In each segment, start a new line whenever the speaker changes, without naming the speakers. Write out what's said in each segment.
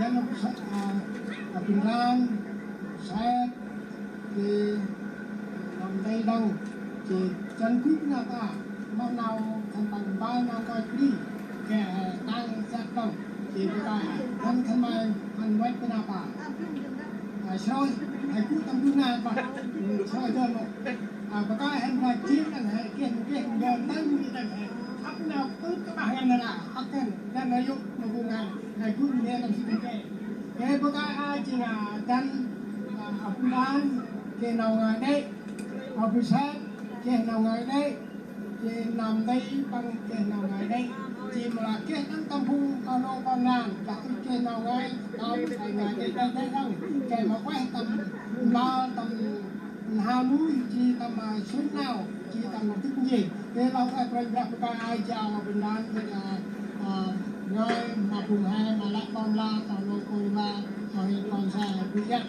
dan Pinran saya di đây đâu thì chân quyết là ta mong nào thành bằng ba nào coi đi kẻ đang giác đâu thì người ta thân mai ăn quét cái nào cả soi hãy cứ tâm tư nào mà soi đơn một và có em là chiến đằng hệ kiên giờ tới như đằng hệ thắp nào cứ các bạn em là thắp tên nên nó giúp nó cùng ngày cứ nghe làm gì cái có ai chỉ là chân học đàn cái nào ngày đấy học buổi sáng cái nào ngày đấy cái nằm đây bằng cái nào ngày đấy chỉ mà cái năng tâm phu con làm cả cái nào ngày tao phải ngày đây đâu cái mà quay tầm ba tầm hà núi chỉ tầm xuống nào chỉ tầm một chút gì cáiเราphảiประหยัดcái ai chào mà bình an thì người mà cùng hai mà lại con la tao nói coi la tao hiện con sai bị giết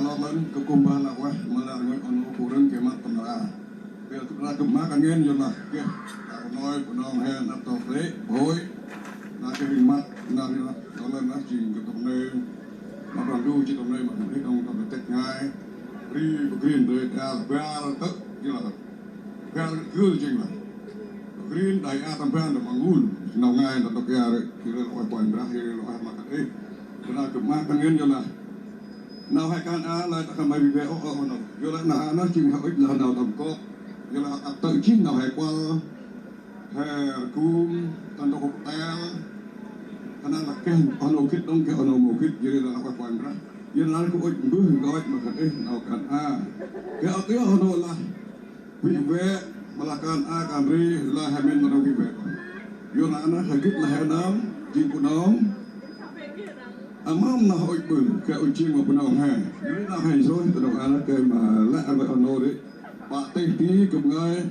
nó vẫn có cùng ba là quá mà là người còn phụ rừng cái mặt tầm là bây giờ chúng ta cùng má càng nghiêng rồi là kia nói của nó hè là tàu đấy hối là cái hình mặt là nó lên nó chỉ cái tầm này mà đoàn du chỉ tầm này mà thấy không tầm tết ngay đi của green rồi ra tất như là ra cứ chừng là green đại a tầm ban là bằng ngôn nào ngay là tao kia rồi thì là loại quần ra thì là loại mặt đấy chúng ta cùng má càng nghiêng rồi là nào hai can á lại ta không phải về nó giờ lại là nó chừng họ ít là nào tầm có giờ là tự chính nào hay qua hay cung tận độ tay anh là cái anh ông kít đông cái anh ông kít giờ là phải quan ra giờ là cũng ít bước gọi mà cái đấy nào can á cái ở tiếng anh là vì về mà là can á can ri là hai bên mà đâu vì về giờ là nó hay kít là hai nám chim của nó mong là hội bự cái ôi chim mà bên ông hè nếu nào hay rồi từ đầu ăn cái mà lại ăn với ông nô đấy bạn tây tí cùng ngay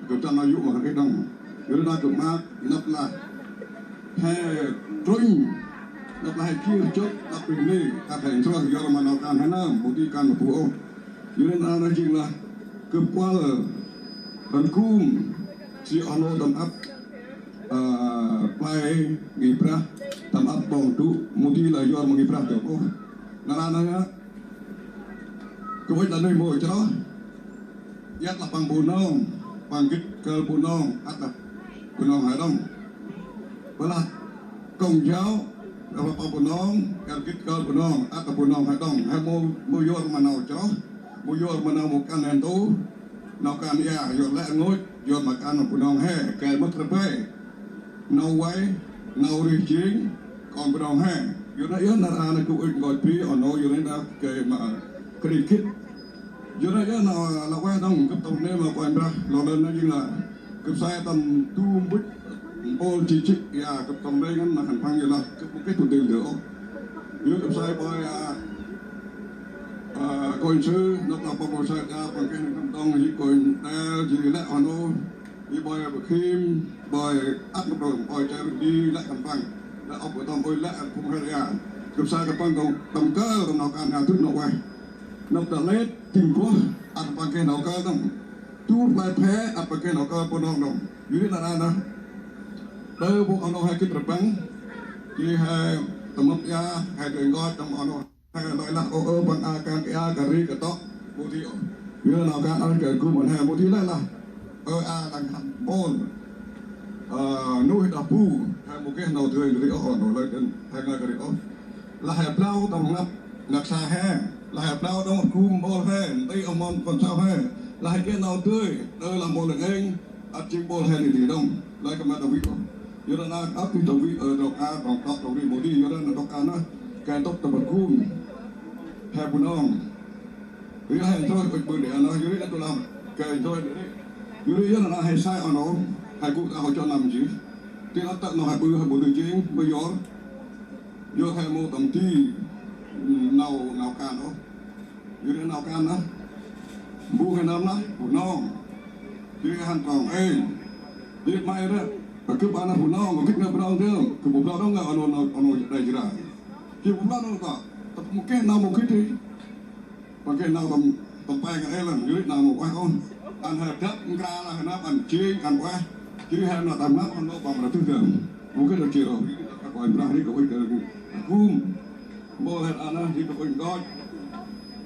cùng cho nó dụ vào cái đồng nếu nào cùng mát nắp là hè trôi nắp là kia chốt nắp bình đi ta thành rồi giờ mà nào can hay nào một tí can một phụ ông nếu nào nó chừng là cùng qua là gần cung si ông nô đầm ấp play gibra tam ap bong tu mudi la yor mong gibra to ko nalana ko wait la noi mo cho yak la pang bunong pang git kel bunong at la bunong ha dong bala công giáo la pang bunong kel git kel bunong at la bunong ha dong ha mo yor manau cho mo yor manau mo kan en tu nào kan ya yor la ngoi yor ma kan bunong he kel mo trepe nấu quay nấu đi chiến còn bên đồng hè giờ này là anh cũng gọi phí ở nấu giờ này là cái mà cái đi kít giờ này là quay đông cấp tổng này mà quay ra lo lên nó như là cấp sai tầm tu bút bol chỉ trích ya cấp tổng đây ngắn là hành phăng như là cái thủ tiền nữa giờ cấp sai boy coi sư nó là bao sai ra bằng cái cấp tổng gì coi chỉ là ở nấu đi boy bậc kim boy áp một đồng boy chạy đi lại cầm phăng đã ốc của tom boy lại cũng hay là cấp sai cấp phăng đồng cơ đồng nào càng nào thức nào quay nó đã lết tình quá ăn bằng cái nào cơ đồng tu lại thế ăn bằng cái nào cơ bốn đồng dưới là ai đó đây bộ ông hay cái tập bắn chỉ hay tầm mốc ya hay người gọi tầm ông hay nói là ô bằng a càng cái a cà ri cả to bộ thiệu dưới nào càng ăn cái cũng một hay bộ thiệu lại là a đang hành bồn nuôi đào pu hay một cái nào tươi người họ nổi lên hay người người họ là hẹp lao tầm ngập xa he là hẹp lao đó một cung bồn he đây ông mòn còn sao he là cái nào tươi đây là một lần anh ăn chim bồn he thì đông lại cái mà tàu vị giờ là áp thì tàu vị ở đầu a đầu tóc tàu đi một đi giờ là tóc a nó cái tóc tàu bật cung hẹp buồn ông bây giờ hay thôi bực để nó dưới đó tôi làm cái thôi đấy dưới đó là hay sai ở nó hay cũng họ cho làm chứ thì nó tận nó hay bự hay bự từ chính bây giờ vô hay mua tầm ti nào can đó dưới đó nào can đó mua cái nấm đó của non dưới hàng còn dưới mai đó và cứ bán là của non còn kích nữa của non chứ của bụng đó là ono đây chứ là chứ bụng đó nó có tập một cái nào một cái gì và cái nào tầm tay cái là dưới nào một quay con ăn hẹp đất ra là nó ăn chiên ăn qua Jadi hai nak tam nak on lo bang tu dah. Mungkin dah kira kau ibrah ni kau ikut kum. Boleh anak di kau ikut.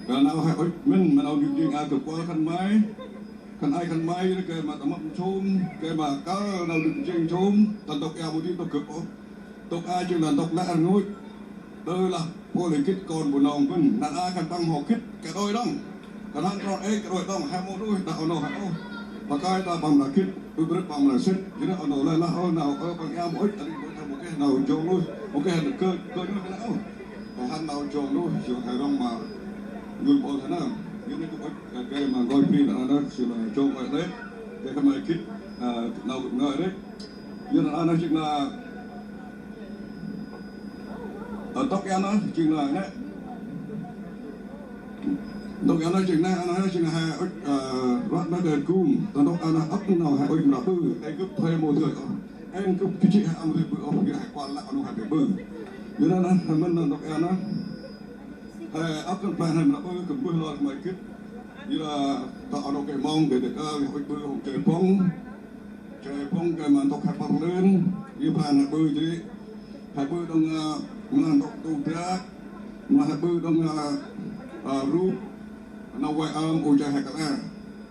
Karena hai men menau jing aku kual kan mai. Kan ai kan mai ke ma tamak chum ke ma ka nau jing chum tan tok ya mudi tok ko. Tok ai je là tok la ngui. Đây là cô lấy kết con của nòng quân đặt ai cần tăng họ kết cái đôi đông còn hắn chọn cái đôi đông hai môn đôi tạo nó hả và cái ta bằng là kết tôi biết bằng là xích chứ nó nó lại là nào bằng em mỗi anh một cái nào trồng luôn một cái hình cơ cơ nó cái nào và hắn nào trồng luôn chiều thời đông mà người bọn thế nào như này cũng cái mà coi phim là nó chỉ là trồng vậy đấy cái này kết nào cũng ngợi đấy như là nó chỉ là ở tóc em nó chừng là đấy tóc em nó chừng này nó chừng là hai rót nó đền cung tóc em nó ấp nào hai ôi nó bự anh cứ thuê một người anh cứ cái chị hai người bự ông cái hải quan lại nó hai cái bự như đó nó mình tóc em nó ấp cái plan này nó bự cầm bự rồi mấy cái như là tạo nó cái mong để được hồi bự ông trời phong cái mà tóc hải băng lên như plan là bự chứ hải bự đông mà tóc tu ra mà hải bự đông rúp nó quay ôi trời hải cả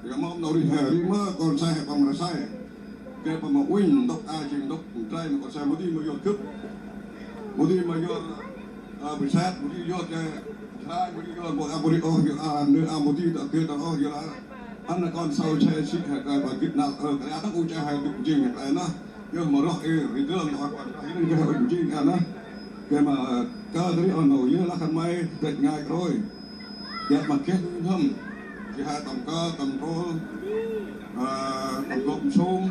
cái mong nó đi hè đi mà còn sai hải băng là sai cái mà win tóc ai chừng tóc trai mà còn sai một đi mà vô cướp một đi mà vô bị sát một đi vô cái sai một đi vô một đi nữa một đi đặc biệt đó vô là anh là con sau chơi xích hay cái bài kịch nào cái đó ôi trời hải đụng chừng cái nó nhưng mà nó cái đường nó còn cái cái đụng chừng cái nó cái mà cơ đấy ở nổi như là khăn may dệt ngay thôi dệt mà kết thâm thì hai tầm cơ tầm cô tầm cộng xôm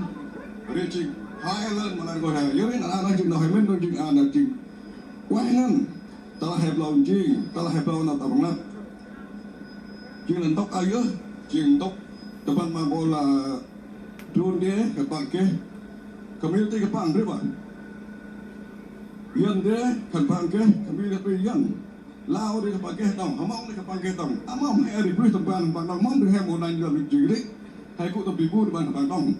rồi chừng hai lên mà lại gọi là dưới là nói chừng nói mình nói chừng là chừng quá ngăn ta là hẹp lòng chi ta là hẹp lòng nào ta bằng lắm chừng lần tóc ai á chừng tóc tập ban mà bộ là trôn đế các bạn kia community các bạn đấy bạn dân thế cần bằng cái community dân lao đi các bạn cái đồng hâm mong đi các bạn cái đồng hâm mong hay đi với tập đoàn bạn đồng mong được hay một ngày giờ mình chỉ đấy hay cụ tập đi vui bạn bạn đồng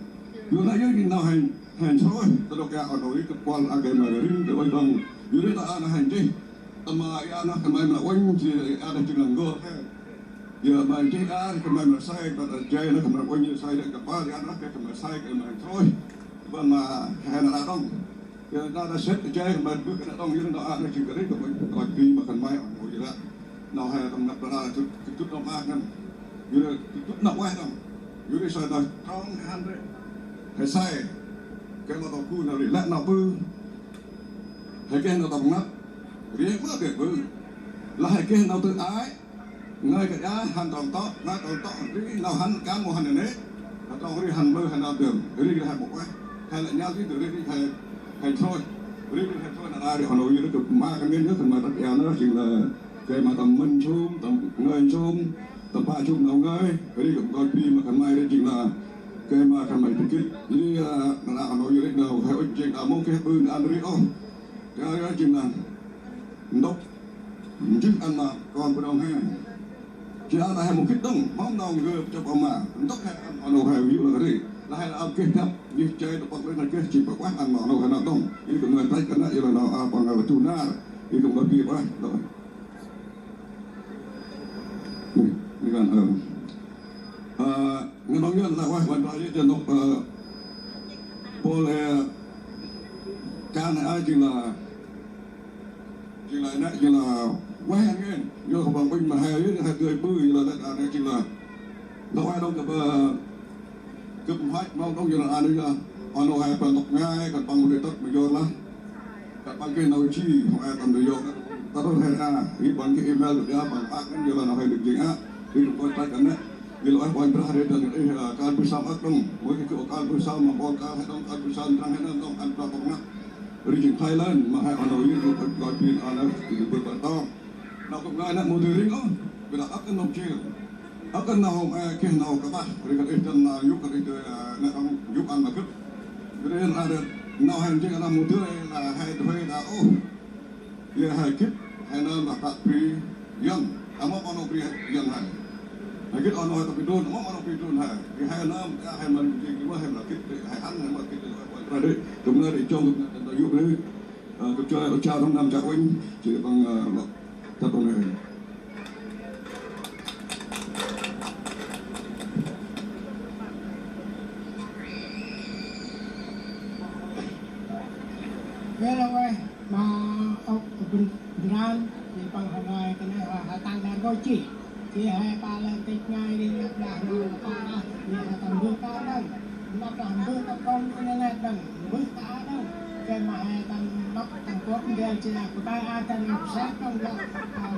vừa nãy giới nào hành thôi tôi đọc ở nổi các quan ở cái mà riêng cái đồng vừa đấy là anh hành chi tầm mà anh nó cầm là quanh thì anh chỉ là ngơ giờ mà chơi anh cầm là sai và chơi nó cầm là quanh như sai đấy các bạn thì anh nó cái cầm là sai cái mà thôi và mà hay là đông giờ ta đã xếp chơi mà bước cái đông như nó nó chỉ cái đấy của mình còn khi mà cần may ở gì đó nào hay tầm nạp là chút đông ăn ngân như là chút nạp quay đâu như là sai rồi không ăn đấy hay sai cái mà tàu cu nào để lại nào bư hay cái nào tầm nắp riêng mất việc bư là hay cái nào tự ái ngay cái giá hành tòng to nó tòng to cái nào hành cán một hành này nó tòng cái hành bư hành nào tưởng cái đi hành một quay hay là nhau chứ từ đây đi hay thôi riêng hay thôi là ai để họ nói như nó cực ma cái miếng nước mà tất cả nó chỉ là cái mà tầm minh chôm tầm người chôm tầm ba chôm nào ngay cái đi cũng coi phim mà cái mai đây chỉ là cái mà cái mày thực kích như là họ nói như thế nào hay ôi chuyện ở mông cái bư ăn đi ô cái chỉ là đốc chứ ăn mà còn bên ông hay chỉ ăn là hay một cái đông món đâu người cho ông mà đốc hay ăn họ nói hay ví dụ là cái gì là hay là ăn cái thấp như chơi nó bật lên là cái chỉ có quá ăn mà nó hay là đông như cái người thấy cái này là nó bằng là tu na như cũng có việc quá rồi như gần người nói nhân là quay vẫn nói cho nó boleh can ai chỉ là nãy chỉ là quay anh nghe vô bằng binh mà hay cười bươi là tất cả chỉ là nó quay đâu cướp hết mau đâu giờ là anh bây giờ anh nói hay bằng tộc ngay còn bằng một cái tóc mà vô là còn bằng cái nồi chi hoặc ai tầm được vô ta đâu hay ý bằng cái email được ra bằng phát cái giờ là nó hay được gì á đi được coi tay cái này vì loại quan berhari dan kan bersama dong, mungkin kan bersama bongkar dong kan bersama terang dong kan platongnya, region Thailand mahal orang ini kalau pin anak itu berbatang, nak kemana nak modern oh, bila akan nak cil, akan nak keh nak kata, mereka itu nak yuk itu nak yuk anak itu, bila ada nak hendak anak modern lah, hai dua dah oh, dia hai kit, hai nak tak pri yang, ama orang pri yang hai. Cái on nói tập đôn, nó nói tập đôn hả? Cái hai năm, hai mình gì cũng hay là cái hai hắn hay mà cái đấy chúng ta để trong tôi dụ đấy tôi chào trong năm chào anh chỉ bằng thật con này
Vậy là vậy mà ông beneran di panghalai kena hatang dan goci di hai palang tik ngai di nak dah nak panah di hatang berkadang nak dah berkadang kena ladang berkadang kena hatang nak tangkot dia cina kutai akan nak sakang